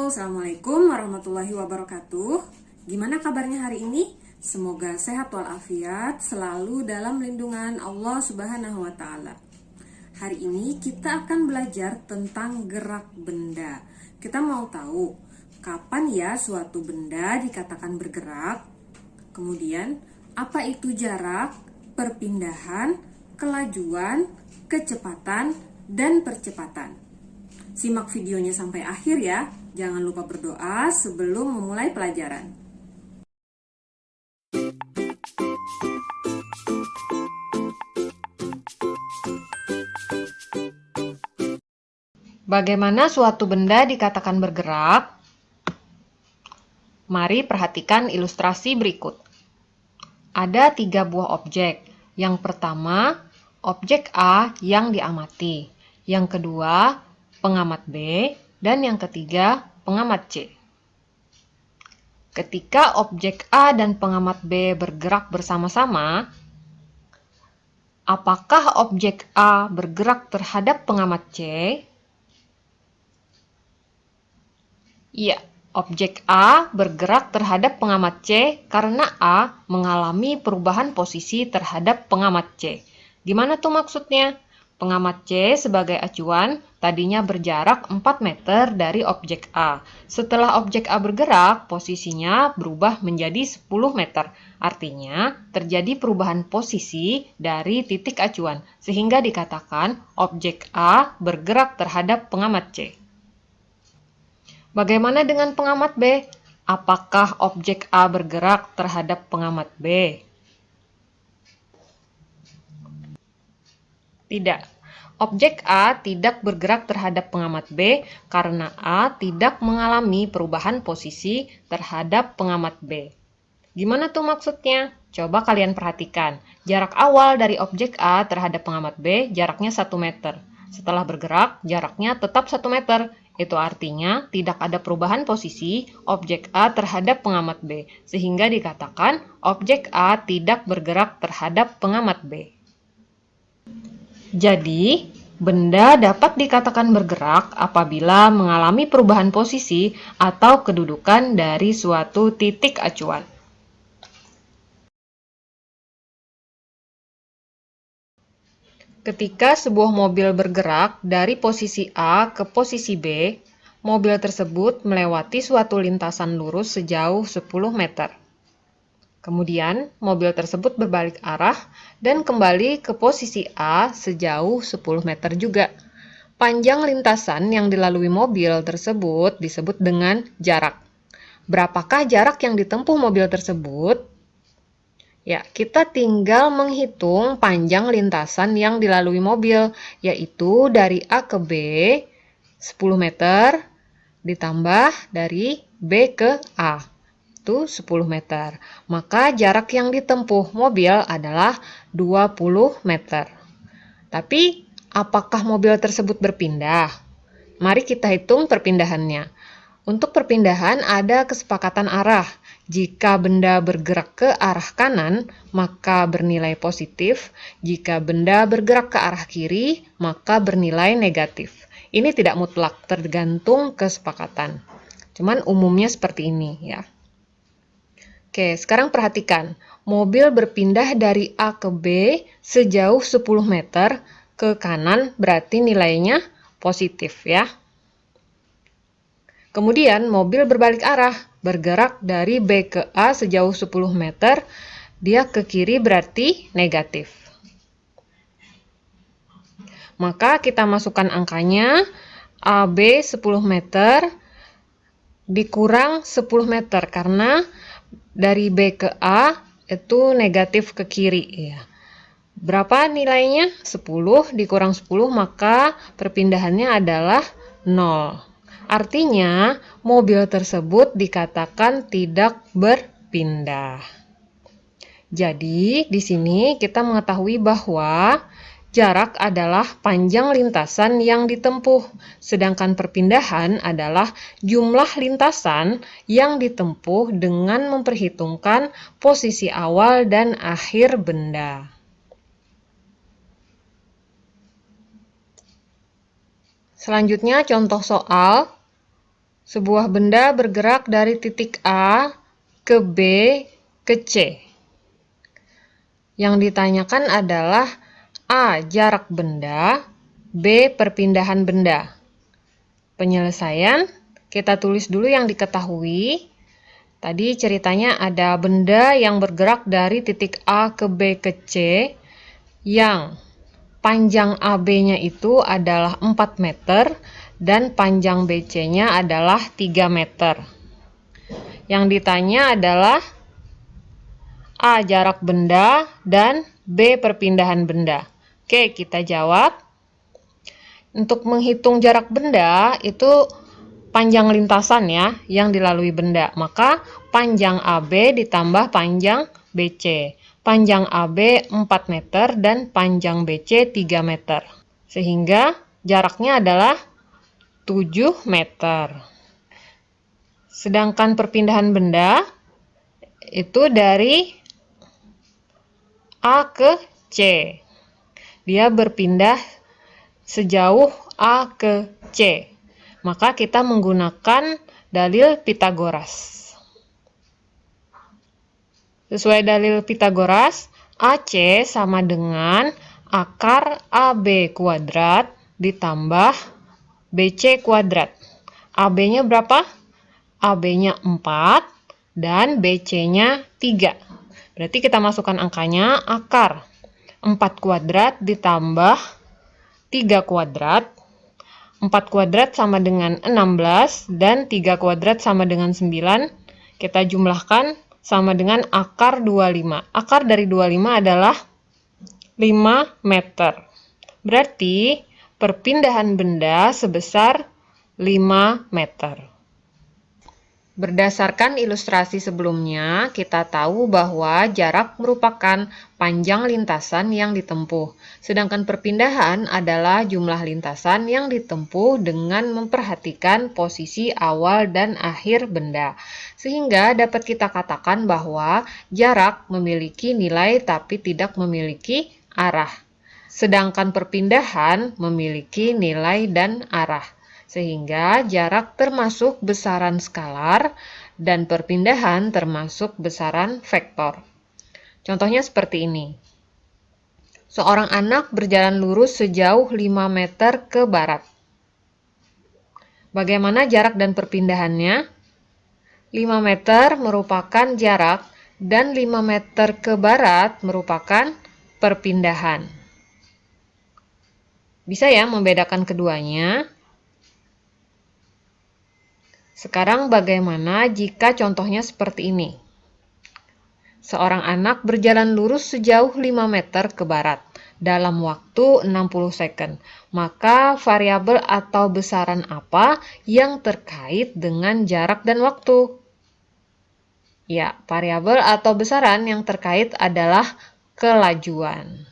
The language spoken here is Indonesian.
Halo, Assalamualaikum warahmatullahi wabarakatuh. Gimana kabarnya hari ini? Semoga sehat walafiat, selalu dalam lindungan Allah Subhanahu wa Ta'ala. Hari ini kita akan belajar tentang gerak benda. Kita mau tahu kapan ya suatu benda dikatakan bergerak, kemudian apa itu jarak, perpindahan, kelajuan, kecepatan, dan percepatan. Simak videonya sampai akhir ya. Jangan lupa berdoa sebelum memulai pelajaran. Bagaimana suatu benda dikatakan bergerak? Mari perhatikan ilustrasi berikut. Ada 3 buah objek. Yang pertama, objek A yang diamati. Yang kedua, pengamat B. Dan yang ketiga, pengamat C. Ketika objek A dan pengamat B bergerak bersama-sama, apakah objek A bergerak terhadap pengamat C? Iya, objek A bergerak terhadap pengamat C karena A mengalami perubahan posisi terhadap pengamat C. Gimana tuh maksudnya? Pengamat C sebagai acuan tadinya berjarak 4 meter dari objek A. Setelah objek A bergerak, posisinya berubah menjadi 10 meter. Artinya, terjadi perubahan posisi dari titik acuan, sehingga dikatakan objek A bergerak terhadap pengamat C. Bagaimana dengan pengamat B? Apakah objek A bergerak terhadap pengamat B? Tidak. Objek A tidak bergerak terhadap pengamat B karena A tidak mengalami perubahan posisi terhadap pengamat B. Gimana tuh maksudnya? Coba kalian perhatikan. Jarak awal dari objek A terhadap pengamat B jaraknya 1 meter. Setelah bergerak, jaraknya tetap 1 meter. Itu artinya tidak ada perubahan posisi objek A terhadap pengamat B, sehingga dikatakan objek A tidak bergerak terhadap pengamat B. Jadi, benda dapat dikatakan bergerak apabila mengalami perubahan posisi atau kedudukan dari suatu titik acuan. Ketika sebuah mobil bergerak dari posisi A ke posisi B, mobil tersebut melewati suatu lintasan lurus sejauh 10 meter. Kemudian, mobil tersebut berbalik arah dan kembali ke posisi A sejauh 10 meter juga. Panjang lintasan yang dilalui mobil tersebut disebut dengan jarak. Berapakah jarak yang ditempuh mobil tersebut? Ya, kita tinggal menghitung panjang lintasan yang dilalui mobil, yaitu dari A ke B 10 meter ditambah dari B ke A. Itu 10 meter. Maka jarak yang ditempuh mobil adalah 20 meter. Tapi, apakah mobil tersebut berpindah? Mari kita hitung perpindahannya. Untuk perpindahan ada kesepakatan arah. Jika benda bergerak ke arah kanan, maka bernilai positif. Jika benda bergerak ke arah kiri, maka bernilai negatif. Ini tidak mutlak, tergantung kesepakatan. Cuman umumnya seperti ini ya. Oke, sekarang perhatikan. Mobil berpindah dari A ke B sejauh 10 meter ke kanan, berarti nilainya positif ya. Kemudian mobil berbalik arah, bergerak dari B ke A sejauh 10 meter, dia ke kiri berarti negatif. Maka kita masukkan angkanya, AB 10 meter dikurang 10 meter, karena dari B ke A itu negatif ke kiri ya. Berapa nilainya? 10 dikurang 10, maka perpindahannya adalah 0. Artinya, mobil tersebut dikatakan tidak berpindah. Jadi, di sini kita mengetahui bahwa jarak adalah panjang lintasan yang ditempuh, sedangkan perpindahan adalah jumlah lintasan yang ditempuh dengan memperhitungkan posisi awal dan akhir benda. Selanjutnya contoh soal. Sebuah benda bergerak dari titik A ke B ke C. Yang ditanyakan adalah A. Jarak benda, B. Perpindahan benda. Penyelesaian, kita tulis dulu yang diketahui. Tadi ceritanya ada benda yang bergerak dari titik A ke B ke C yang panjang AB-nya itu adalah 4 meter dan panjang BC-nya adalah 3 meter. Yang ditanya adalah A. Jarak benda dan B. Perpindahan benda. Oke, kita jawab. Untuk menghitung jarak benda itu panjang lintasan ya yang dilalui benda. Maka panjang AB ditambah panjang BC. Panjang AB 4 meter dan panjang BC 3 meter. Sehingga jaraknya adalah 7 meter. Sedangkan perpindahan benda itu dari A ke C. Dia berpindah sejauh A ke C. Maka kita menggunakan dalil Pitagoras. Sesuai dalil Pitagoras, AC sama dengan akar AB kuadrat ditambah BC kuadrat. AB-nya berapa? AB-nya 4 dan BC-nya 3. Berarti kita masukkan angkanya, akar 4 kuadrat ditambah 3 kuadrat. 4 kuadrat sama dengan 16 dan 3 kuadrat sama dengan 9. Kita jumlahkan sama dengan akar 25. Akar dari 25 adalah 5 meter. Berarti perpindahan benda sebesar 5 meter. Berdasarkan ilustrasi sebelumnya, kita tahu bahwa jarak merupakan panjang lintasan yang ditempuh, sedangkan perpindahan adalah jumlah lintasan yang ditempuh dengan memperhatikan posisi awal dan akhir benda. Sehingga dapat kita katakan bahwa jarak memiliki nilai tapi tidak memiliki arah, sedangkan perpindahan memiliki nilai dan arah. Sehingga jarak termasuk besaran skalar dan perpindahan termasuk besaran vektor. Contohnya seperti ini. Seorang anak berjalan lurus sejauh 5 meter ke barat. Bagaimana jarak dan perpindahannya? 5 meter merupakan jarak dan 5 meter ke barat merupakan perpindahan. Bisa ya membedakan keduanya? Sekarang bagaimana jika contohnya seperti ini? Seorang anak berjalan lurus sejauh 5 meter ke barat dalam waktu 60 second. Maka variabel atau besaran apa yang terkait dengan jarak dan waktu? Ya, variabel atau besaran yang terkait adalah kelajuan.